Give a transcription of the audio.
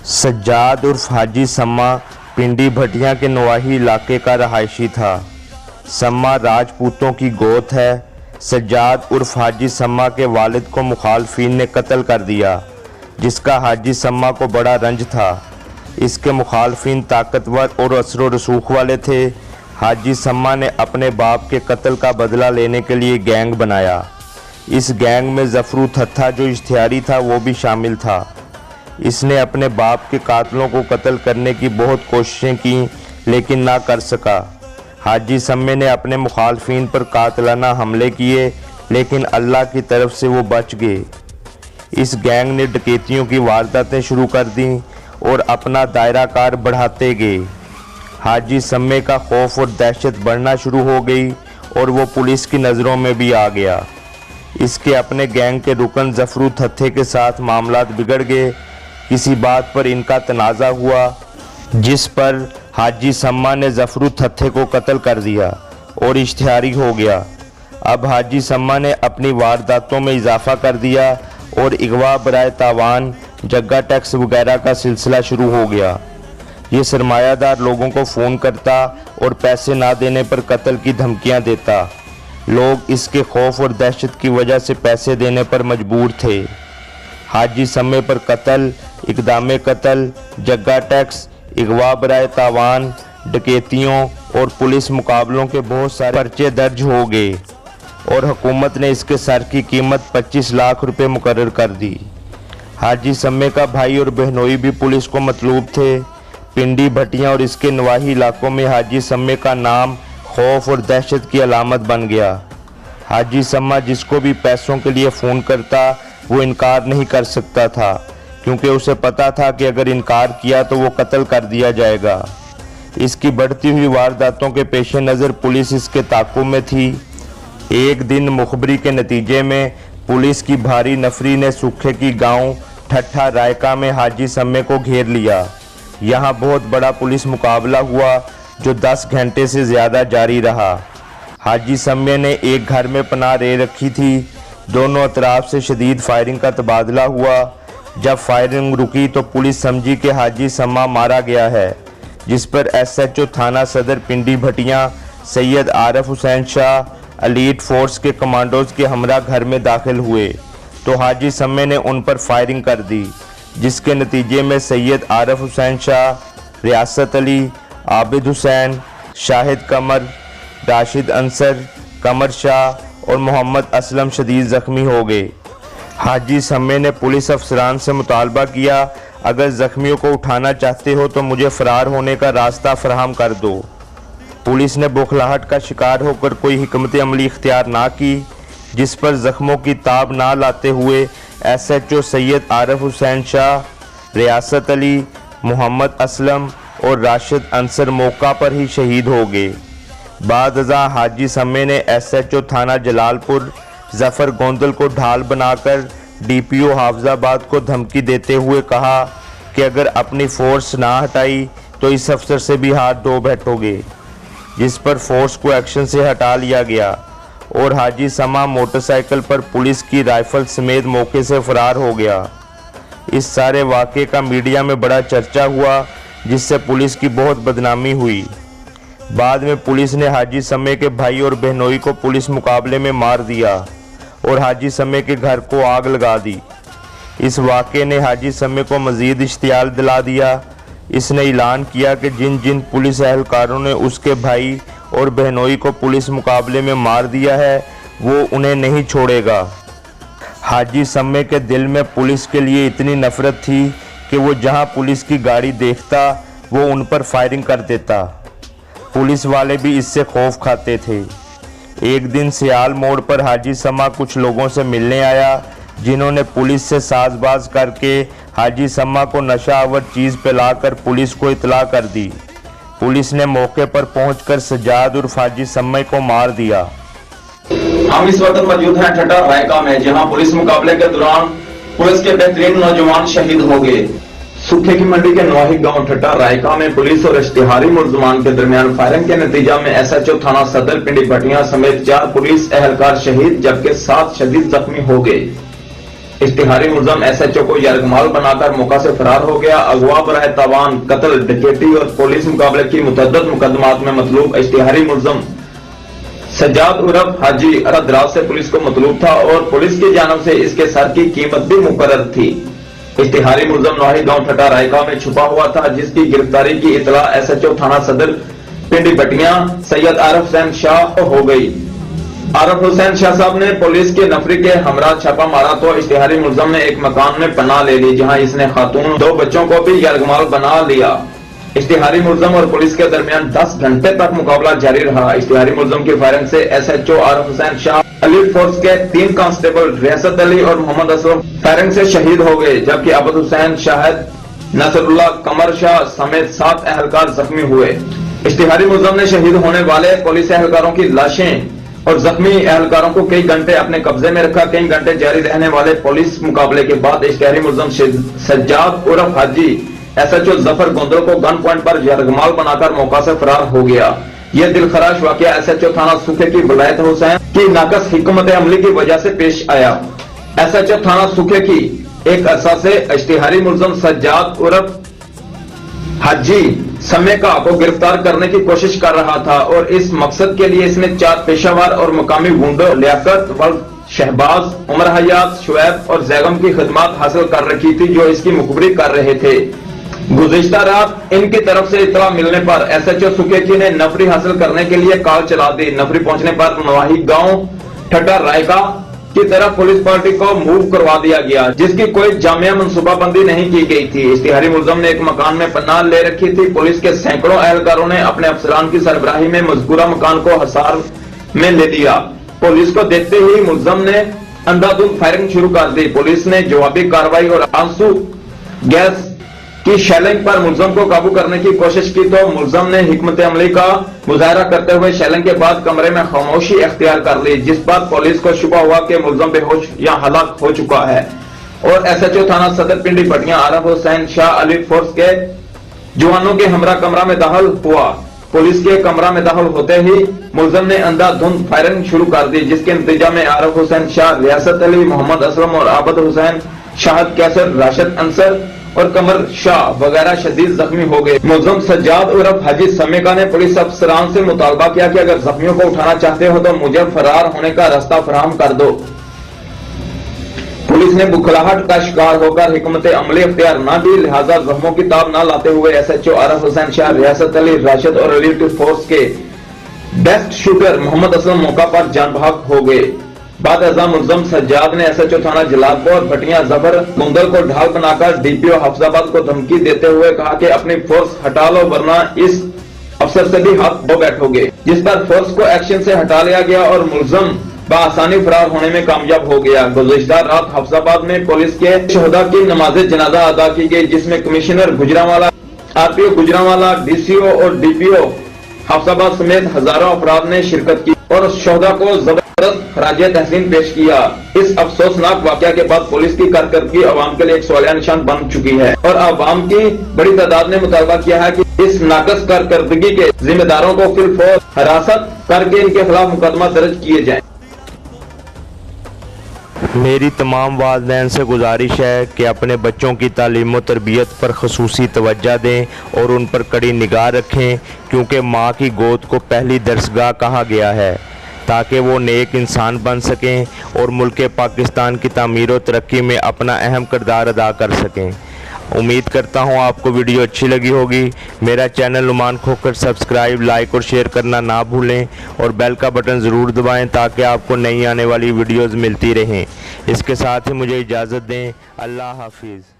सज्जाद उर्फ हाजी सम्मा पिंडी भटिया के नवाही इलाके का रहायशी था। सम्मा राजपूतों की गोत है। सज्जाद उर्फ हाजी सम्मा के वालिद को मुखालफिन ने कत्ल कर दिया, जिसका हाजी सम्मा को बड़ा रंज था। इसके मुखालफिन ताकतवर और असर व रसूख वाले थे। हाजी सम्मा ने अपने बाप के कत्ल का बदला लेने के लिए गैंग बनाया। इस गैंग में जफरू थत्था जो इश्तिहारी था वो भी शामिल था। इसने अपने बाप के कातलों को कत्ल करने की बहुत कोशिशें की, लेकिन ना कर सका। हाजी सम्मे ने अपने मुखालफिन पर कातलाना हमले किए, लेकिन अल्लाह की तरफ से वो बच गए। इस गैंग ने डकैतियों की वारदातें शुरू कर दी और अपना दायरा कार बढ़ाते गए। हाजी सम्मे का खौफ और दहशत बढ़ना शुरू हो गई और वो पुलिस की नज़रों में भी आ गया। इसके अपने गैंग के रुकन जफरू थत्थे के साथ मामलात बिगड़ गए। किसी बात पर इनका तनाज़ा हुआ, जिस पर हाजी सम्मा ने जफरू थत्थे को कत्ल कर दिया और इश्तिहारी हो गया। अब हाजी सम्मा ने अपनी वारदातों में इजाफा कर दिया और अगवा बराए तावान, जग्गा टैक्स वगैरह का सिलसिला शुरू हो गया। ये सरमायादार लोगों को फ़ोन करता और पैसे ना देने पर कत्ल की धमकियां देता। लोग इसके खौफ और दहशत की वजह से पैसे देने पर मजबूर थे। हाजी सम्मे पर कत्ल, इक़दामे कत्ल, जग्गा टैक्स, अगवा बराए तावान, डकैतियों और पुलिस मुकाबलों के बहुत सारे पर्चे दर्ज हो गए और हुकूमत ने इसके सर की कीमत 25 लाख रुपए मुकर्रर कर दी। हाजी सम्मे का भाई और बहनोई भी पुलिस को मतलूब थे। पिंडी भटिया और इसके नवाही इलाकों में हाजी सम्मे का नाम खौफ और दहशत की अलामत बन गया। हाजी सम्मा जिसको भी पैसों के लिए फ़ोन करता वो इनकार नहीं कर सकता था, क्योंकि उसे पता था कि अगर इनकार किया तो वो कत्ल कर दिया जाएगा। इसकी बढ़ती हुई वारदातों के पेश नज़र पुलिस इसके ताक़ुब में थी। एक दिन मुखबरी के नतीजे में पुलिस की भारी नफरी ने सूखे की गांव ठट्ठा रायका में हाजी सम्मे को घेर लिया। यहाँ बहुत बड़ा पुलिस मुकाबला हुआ जो 10 घंटे से ज़्यादा जारी रहा। हाजी सम्मे ने एक घर में पनाह ले रखी थी। दोनों अतराफ से शदीद फायरिंग का तबादला हुआ। जब फायरिंग रुकी तो पुलिस समझी कि हाजी सम्मा मारा गया है, जिस पर SHO थाना सदर पिंडी भटिया सैयद आरिफ हुसैन शाह एलीट फोर्स के कमांडोज के हमरा घर में दाखिल हुए तो हाजी सम्मे ने उन पर फायरिंग कर दी, जिसके नतीजे में सैयद आरिफ हुसैन शाह, रियासत अली, आबिद हुसैन, शाहिद कमर, राशिद अंसर, कमर शाह और मोहम्मद असलम शदीद ज़ख्मी हो गए। हाजी सम्मे ने पुलिस अफसरान से मुतालबा किया, अगर ज़ख्मियों को उठाना चाहते हो तो मुझे फ़रार होने का रास्ता फराहम कर दो। पुलिस ने बौखलाहट का शिकार होकर कोई हिकमत अमली इख्तियार ना की, जिस पर ज़ख्मों की ताब ना लाते हुए SHO सैयद आरिफ हुसैन शाह, रियासत अली, मोहम्मद असलम और राशिद अंसर मौका पर ही शहीद हो गए। बाद अज़ा हाजी सम्मे ने SHO थाना जलालपुर जफ़र गोंदल को ढाल बनाकर DPO हाफिजाबाद को धमकी देते हुए कहा कि अगर अपनी फोर्स ना हटाई तो इस अफसर से भी हाथ धो बैठोगे, जिस पर फोर्स को एक्शन से हटा लिया गया और हाजी सम्मा मोटरसाइकिल पर पुलिस की राइफल समेत मौके से फरार हो गया। इस सारे वाक़े का मीडिया में बड़ा चर्चा हुआ, जिससे पुलिस की बहुत बदनामी हुई। बाद में पुलिस ने हाजी सम्मे के भाई और बहनोई को पुलिस मुकाबले में मार दिया और हाजी सम्मे के घर को आग लगा दी। इस वाक़े ने हाजी सम्मे को मज़ीद इश्तियाल दिला दिया। इसने ऐलान किया कि जिन जिन पुलिस एहलकारों ने उसके भाई और बहनोई को पुलिस मुकाबले में मार दिया है वो उन्हें नहीं छोड़ेगा। हाजी सम्मे के दिल में पुलिस के लिए इतनी नफ़रत थी कि वो जहां पुलिस की गाड़ी देखता वो उन पर फायरिंग कर देता। पुलिस वाले भी इससे खौफ खाते थे। एक दिन सियाल मोड़ पर हाजी सम्मा कुछ लोगों से मिलने आया, जिन्होंने पुलिस से साजबाज करके हाजी सम्मा को नशा आवर चीज़ पिलाकर पुलिस को इतला कर दी। पुलिस ने मौके पर पहुंचकर सज्जाद उर्फ हाजी सम्मे को मार दिया। हम इस वक्त मौजूद हैं ठट्ठा रायका में, जहां पुलिस मुकाबले के दौरान पुलिस के बेहतरीन नौजवान शहीद हो गए। सूखे की मंडी के नवाही गांव ठट्ठा रायका में पुलिस और इश्तिहारी मुलजमान के दरमियान फायरिंग के नतीजा में SHO थाना सदर पिंडी भटिया समेत 4 पुलिस एहलकार शहीद जबकि 7 शदीद जख्मी हो गए। इश्तिहारी मुलजम एसएचओ को यरगमाल बनाकर मौका से फरार हो गया। अगवा बराह तावान, कत्ल, डकैती और पुलिस मुकाबले की मुतअद्दिद मुकदमात में मतलूब इश्तिहारी मुलजम सज्जाद उर्फ हाजी दराज से पुलिस को मतलूब था और पुलिस की जानिब से इसके सर की कीमत भी मुकर्रर थी। इश्तिहारी मुलजम नवाही गांव ठट्टा रायका में छुपा हुआ था, जिसकी गिरफ्तारी की इतला एसएचओ थाना सदर पिंडी भटिया सैयद आरिफ हुसैन शाह हो गई। आरिफ हुसैन शाह साहब ने पुलिस के नफरी के हमरा छापा मारा तो इश्तिहारी मुलजम ने एक मकान में पनाह ले ली, जहां इसने खातून 2 बच्चों को भी यरगमाल बना लिया। इश्तिहारी मुलजम और पुलिस के दरमियान 10 घंटे तक मुकाबला जारी रहा। इश्तिहारी मुलजम की फायरिंग से SHO Arif Hussain Shah, elite force के 3 कांस्टेबल रियासत अली और मोहम्मद असलम फायरिंग से शहीद हो गए, जबकि अबद हुसैन, शाहिद, नसरुल्लाह, कमर शाह समेत 7 एहलकार जख्मी हुए। इश्तिहारी मुलजम ने शहीद होने वाले पुलिस एहलकारों की लाशें और जख्मी एहलकारों को कई घंटे अपने कब्जे में रखा। कई घंटे जारी रहने वाले पुलिस मुकाबले के बाद इश्तिहारी मुलजम सज्जाद उर्फ हाजी एसएचओ जफर गोंदल को गन पॉइंट पर यरगमाल बनाकर मौका से फरार हो गया। यह दिलखराश वाकया एसएचओ थाना सूखे की वलायत हुसैन की नाकस हिकमत अमली की वजह से पेश आया। एसएचओ थाना सूखे की एक अरसा से इश्तिहारी मुलजम सज्जाद उर्फ हाजी समेका को गिरफ्तार करने की कोशिश कर रहा था और इस मकसद के लिए इसने 4 पेशावर और मुकामी गुंडों लियाकत, शहबाज, उमर हयात, शुएब और जैगम की खिदमत हासिल कर रखी थी, जो इसकी मुखबरी कर रहे थे। गुज़िश्ता रात इनकी तरफ से इतला मिलने पर एसएचओ सुकेकी ने नफरी हासिल करने के लिए कॉल चला दी। नफरी पहुंचने पर नवाही गांव ठट्टा रायका की तरफ पुलिस पार्टी को मूव करवा दिया गया, जिसकी कोई जामिया मंसूबाबंदी नहीं की गई थी। इश्तिहारी मुलजम ने एक मकान में पनाह ले रखी थी। पुलिस के सैकड़ों एहलकारों ने अपने अफसरान की सरबराही में मज़कूरा मकान को हिसार में ले लिया। पुलिस को देखते ही मुलजम ने अंधाधुंध फायरिंग शुरू कर दी। पुलिस ने जवाबी कार्रवाई और आंसू गैस की शेलिंग पर मुलजम को काबू करने की कोशिश की तो मुलजम ने हिकमत अमली का मुजाहरा करते हुए शेलिंग के बाद कमरे में खामोशी इख्तियार कर ली, जिस पर पुलिस को शुबा हुआ कि मुलजम बेहोश या हलाक हो चुका है और एसएचओ थाना सदर पिंडी भटिया आरिफ हुसैन शाह एलीट फोर्स के जवानों के हमरा कमरा में दाखिल हुआ। पुलिस के कमरा में दाखिल होते ही मुलजम ने अंधाधुंध फायरिंग शुरू कर दी, जिसके नतीजा में आरिफ हुसैन शाह, रियासत अली, मोहम्मद असलम और आबद हुसैन, शाहिद कैसर, राशिद अंसर और कमर शाह वगैरह शदीद जख्मी हो गए। मुलजम सज्जाद उर्फ हाजी समेका ने पुलिस अफसरान से मुतालबा किया कि अगर जख्मियों को उठाना चाहते हो तो मुझे फरार होने का रास्ता फराहम कर दो। पुलिस ने बुखलाहट का शिकार होकर हिकमत अमली इख्तियार न की, लिहाजा जख्मों की ताब न लाते हुए एसएचओ आरिफ हुसैन शाह, रियासत अली, राशिद और एलीट फोर्स के बेस्ट शूटर मोहम्मद असलम मौका पर जान भाग हो गए। बाद अज़ा मुलजम सज्जाद ने एसएचओ थाना जलालपुर भटिया जफर गोंदल को ढाल बनाकर डीपीओ हफ्जाबाद को धमकी देते हुए कहा कि अपनी फोर्स हटा लो वरना इस अफसर से भी हाथ धो बैठोगे, जिस पर फोर्स को एक्शन से हटा लिया गया और मुलजम बआसानी फरार होने में कामयाब हो गया। गुज़िश्ता रात हफ्जाबाद में पुलिस के शहदा की नमाज जनाजा अदा की गई, जिसमें commissioner Gujranwala, RPO Gujranwala, DCO और डीपीओ हफ्जाबाद समेत हजारों अफराद ने शिरकत की और शहदा को खराज तहसीन पेश किया। इस अफसोसनाक वाकया के बाद पुलिस की कारकर्दगी अवाम के लिए एक सवालिया निशान बन चुकी है और अवाम की बड़ी तादाद ने मुतालबा किया है कि इस नाकस कारकर्दगी के जिम्मेदारों को फिलफौर हिरासत करके इनके खिलाफ मुकदमा दर्ज किए जाए। मेरी तमाम वालिदैन से गुजारिश है कि अपने बच्चों की तालीम व तरबियत पर ख़ुसूसी तवज्जो दें और उन पर कड़ी निगाह रखें, क्योंकि माँ की गोद को पहली दरसगाह कहा गया है, ताकि वो नेक इंसान बन सकें और मुल्क पाकिस्तान की तामीर और तरक्की में अपना अहम किरदार अदा कर सकें। उम्मीद करता हूँ आपको वीडियो अच्छी लगी होगी। मेरा channel Numan Khokhar subscribe, like और शेयर करना ना भूलें और बेल का बटन ज़रूर दबाएं ताकि आपको नई आने वाली वीडियोज़ मिलती रहें। इसके साथ ही मुझे इजाज़त दें। अल्लाह हाफिज़।